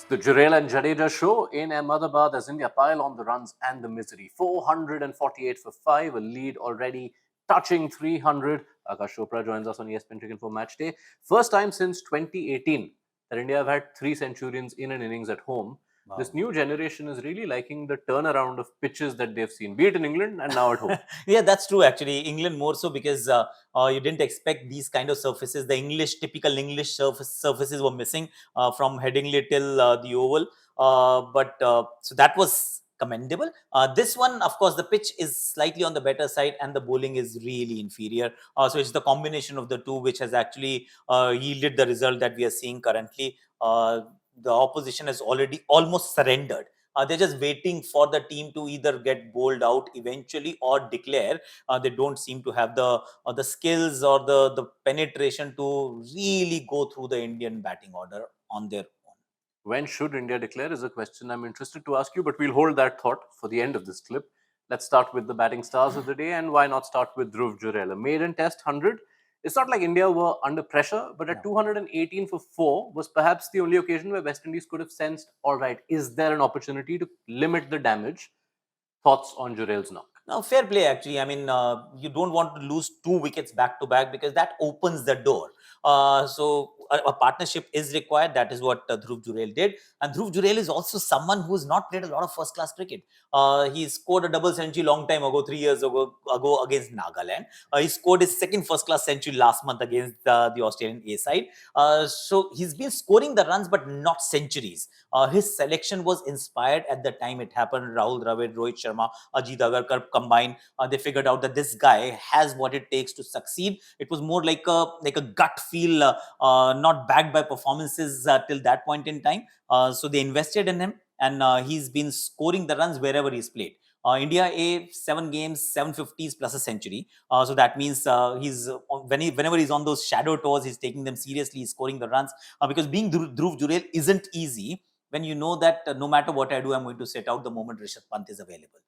The Jurel and Jadeja show in Ahmedabad as India pile on the runs and the misery. 448 for 5, a lead already touching 300. Akash Chopra joins us on ESPN Cricinfo Matchday. First time since 2018 that India have had 3 centurions in an innings at home. This Wow. new generation is really liking the turnaround of pitches that they've seen, be it in England and now at home. Yeah, that's true. Actually, England more so because you didn't expect these kind of surfaces. The typical English surfaces were missing from Headingley till the Oval. But so that was commendable. This one, of course, the pitch is slightly on the better side, and the bowling is really inferior. So it's the combination of the two which has actually yielded the result that we are seeing currently. The opposition has already almost surrendered. They're just waiting for the team to either get bowled out eventually or declare. They don't seem to have the skills or the penetration to really go through the Indian batting order on their own. When should India declare is a question I'm interested to ask you, but we'll hold that thought for the end of this clip. Let's start with the batting stars of the day, and why not start with Dhruv Jurel? A maiden test 100. It's not like India were under pressure, but at No. 218 for 4 was perhaps the only occasion where West Indies could have sensed, all right, is there an opportunity to limit the damage? Thoughts on Jurel's knock? Now, fair play, actually. I mean, you don't want to lose 2 wickets back to back because that opens the door. So a partnership is required. That is what Dhruv Jurel did. And Dhruv Jurel is also someone who's not played a lot of first class cricket. He scored a double century long time ago, 3 years ago against Nagaland. He scored his second first class century last month against the Australian A side. So he's been scoring the runs, but not centuries. His selection was inspired at the time it happened. Rahul Dravid, Rohit Sharma, Ajit Agarkar combined, they figured out that this guy has what it takes to succeed. It was more like a gut feel, not backed by performances till that point in time. So they invested in him, and he's been scoring the runs wherever he's played. India A, 7 games, 750s plus a century. So that means whenever he's on those shadow tours, he's taking them seriously, he's scoring the runs. Because being Dhruv Jurel isn't easy when you know that no matter what I do, I'm going to set out the moment Rishabh Pant is available.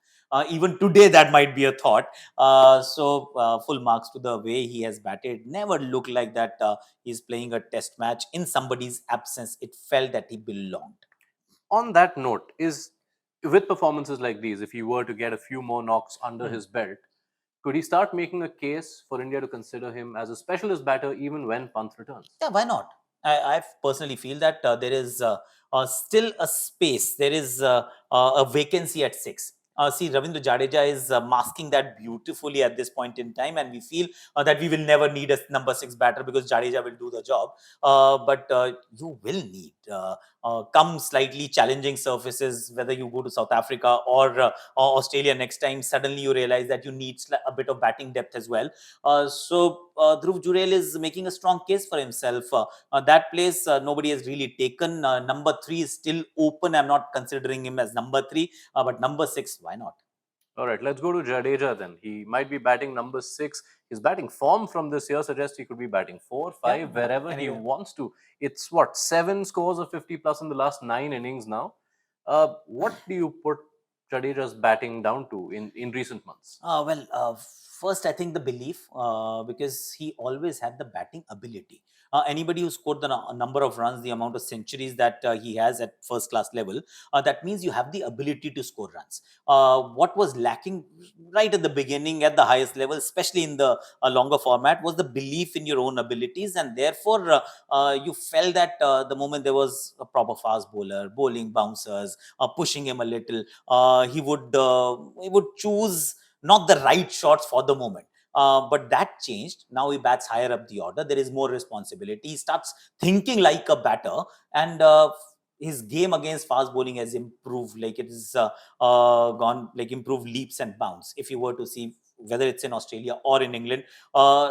Even today, that might be a thought. Full marks to the way he has batted. Never looked like that he's playing a test match in somebody's absence. It felt that he belonged. On that note, is with performances like these, if he were to get a few more knocks under Hmm. his belt, could he start making a case for India to consider him as a specialist batter even when Pant returns? Yeah, why not? I personally feel that there is still a space. There is a vacancy at six. See, Ravindra Jadeja is masking that beautifully at this point in time, and we feel that we will never need a number six batter because Jadeja will do the job. But you will need come slightly challenging surfaces, whether you go to South Africa or Australia next time. Suddenly, you realize that you need a bit of batting depth as well. Dhruv Jurel is making a strong case for himself. That place nobody has really taken. Number three is still open. I'm not considering him as number three, but number six, why not? All right, let's go to Jadeja then. He might be batting number 6. His batting form from this year suggests he could be batting 4, Yeah, 5, wherever he anyway. wants to. It's what, 7 scores of 50 plus in the last 9 innings now. What do you put Jadeja's batting down to in recent months? First, I think the belief, because he always had the batting ability. Anybody who scored the number of runs, the amount of centuries that he has at first class level, that means you have the ability to score runs. What was lacking right at the beginning, at the highest level, especially in the longer format, was the belief in your own abilities, and therefore you felt that the moment there was a proper fast bowler, bowling bouncers, pushing him a little, he would choose not the right shots for the moment. But that changed. Now he bats higher up the order. There is more responsibility. He starts thinking like a batter, and his game against fast bowling has improved. Like it is gone like improved leaps and bounds. If you were to see whether it's in Australia or in England,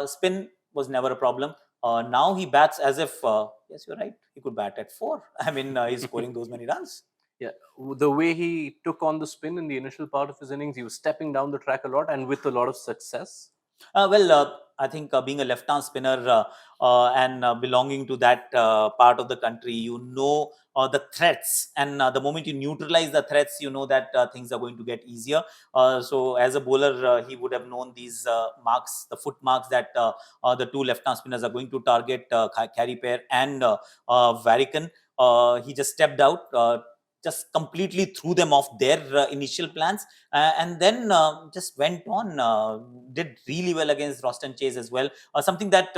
spin was never a problem. Now he bats as if yes, you're right. He could bat at four. I mean, he's scoring those many runs. Yeah, the way he took on the spin in the initial part of his innings, he was stepping down the track a lot and with a lot of success. I think being a left-arm spinner and belonging to that part of the country, you know the threats, and the moment you neutralize the threats, you know that things are going to get easier. So, as a bowler, he would have known these marks, the foot marks that the two left-arm spinners are going to target, Carey Pair and Varican. He just stepped out, just completely threw them off their initial plans, and then just went on, did really well against Roston Chase as well. Something that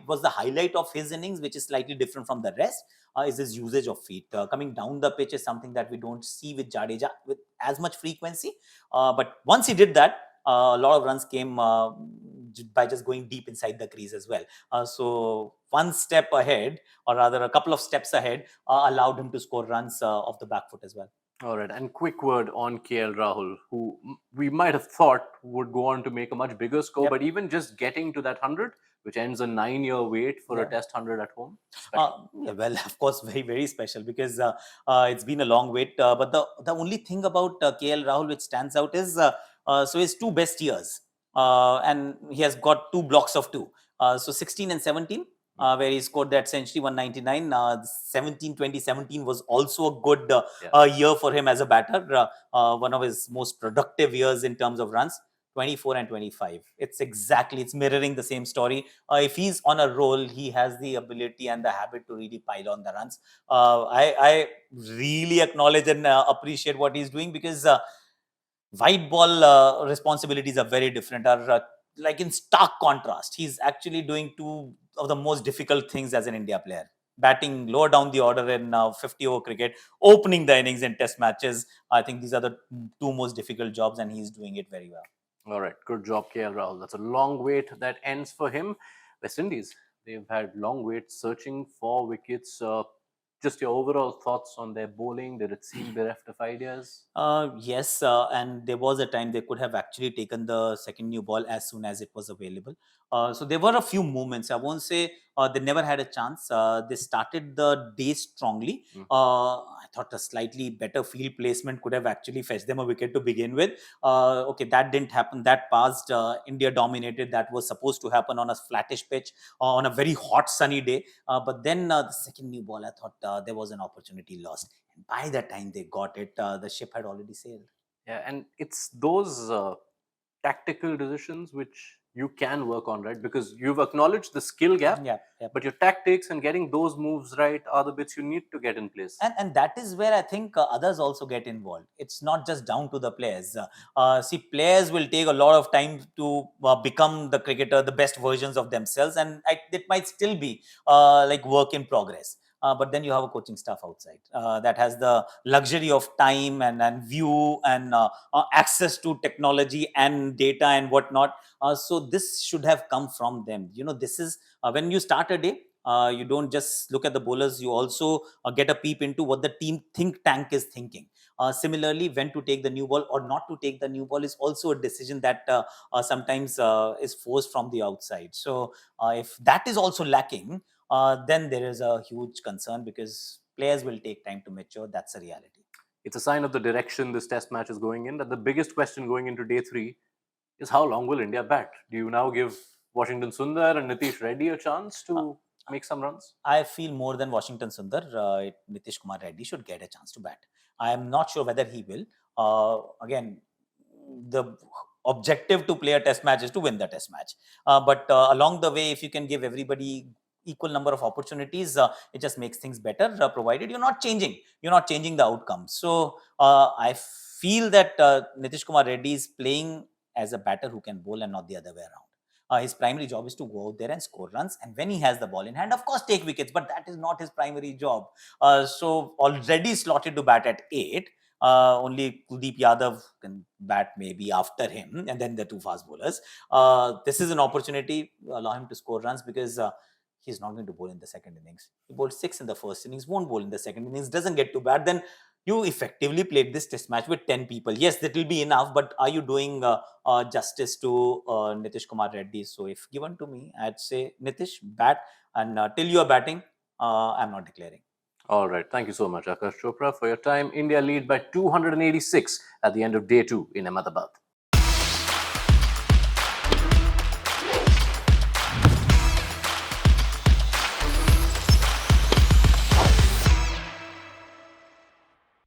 was the highlight of his innings, which is slightly different from the rest, is his usage of feet. Coming down the pitch is something that we don't see with Jadeja with as much frequency. But once he did that, a lot of runs came by just going deep inside the crease as well. So one step ahead, or rather a couple of steps ahead, allowed him to score runs off the back foot as well. All right, and quick word on KL Rahul, who we might have thought would go on to make a much bigger score, Yep. but even just getting to that 100, which ends a 9-year wait for a Yeah. Test 100 at home, special. Yeah, well, of course, very, very special, because it's been a long wait. But the only thing about KL Rahul which stands out is so his two best years, and he has got two blocks of two. So 16 and 17, where he scored that century, 199. 17, 2017 was also a good year for him as a batter. One of his most productive years in terms of runs. 24 and 25. It's mirroring the same story. If he's on a roll, he has the ability and the habit to really pile on the runs. I really acknowledge and appreciate what he's doing, because white ball responsibilities are very different, are like in stark contrast. He's actually doing two of the most difficult things as an India player: batting lower down the order in 50 over cricket, opening the innings in test matches. I think these are the two most difficult jobs, and he's doing it very well. All right, good job, KL Rahul. That's a long wait that ends for him. West Indies, they've had long waits searching for wickets. Just your overall thoughts on their bowling. Did it seem bereft of ideas? Yes, and there was a time they could have actually taken the second new ball as soon as it was available. So there were a few moments. I won't say they never had a chance. They started the day strongly. I thought a slightly better field placement could have actually fetched them a wicket to begin with. Okay, that didn't happen. That passed. India dominated. That was supposed to happen on a flattish pitch, on a very hot sunny day. But then the second new ball, I thought there was an opportunity lost. By the time they got it, the ship had already sailed. Yeah, and it's those tactical decisions which you can work on, right? Because you've acknowledged the skill gap, Yeah, yeah. but your tactics and getting those moves right are the bits you need to get in place. And that is where I think others also get involved. It's not just down to the players. See, players will take a lot of time to become the cricketer, the best versions of themselves, and it might still be like work in progress. But then you have a coaching staff outside that has the luxury of time and view and access to technology and data and whatnot. So this should have come from them. This is when you start a day. You don't just look at the bowlers, you also get a peep into what the team think tank is thinking. Similarly, when to take the new ball or not to take the new ball is also a decision that sometimes is forced from the outside. So if that is also lacking, then there is a huge concern, because players will take time to mature. That's a reality. It's a sign of the direction this test match is going in. That the biggest question going into day 3 is how long will India bat? Do you now give Washington Sundar and Nitish Reddy a chance to make some runs? I feel more than Washington Sundar, Nitish Kumar Reddy should get a chance to bat. I am not sure whether he will. Again, the objective to play a test match is to win the test match. But along the way, if you can give everybody equal number of opportunities, it just makes things better, provided you're not changing the outcome. So I feel that Nitish Kumar Reddy is playing as a batter who can bowl and not the other way around. His primary job is to go out there and score runs, and when he has the ball in hand, of course, take wickets. But that is not his primary job. So already slotted to bat at 8. Only Kuldeep Yadav can bat maybe after him, and then the two fast bowlers. This is an opportunity. Allow him to score runs, because he's not going to bowl in the second innings. He bowled 6 in the first innings, won't bowl in the second innings, doesn't get to bat. Then you effectively played this test match with 10 people. Yes, that will be enough, but are you doing justice to Nitish Kumar Reddy? So if given to me, I'd say Nitish, bat, and till you are batting, I'm not declaring. All right. Thank you so much, Akash Chopra, for your time. India lead by 286 at the end of day 2 in Ahmedabad.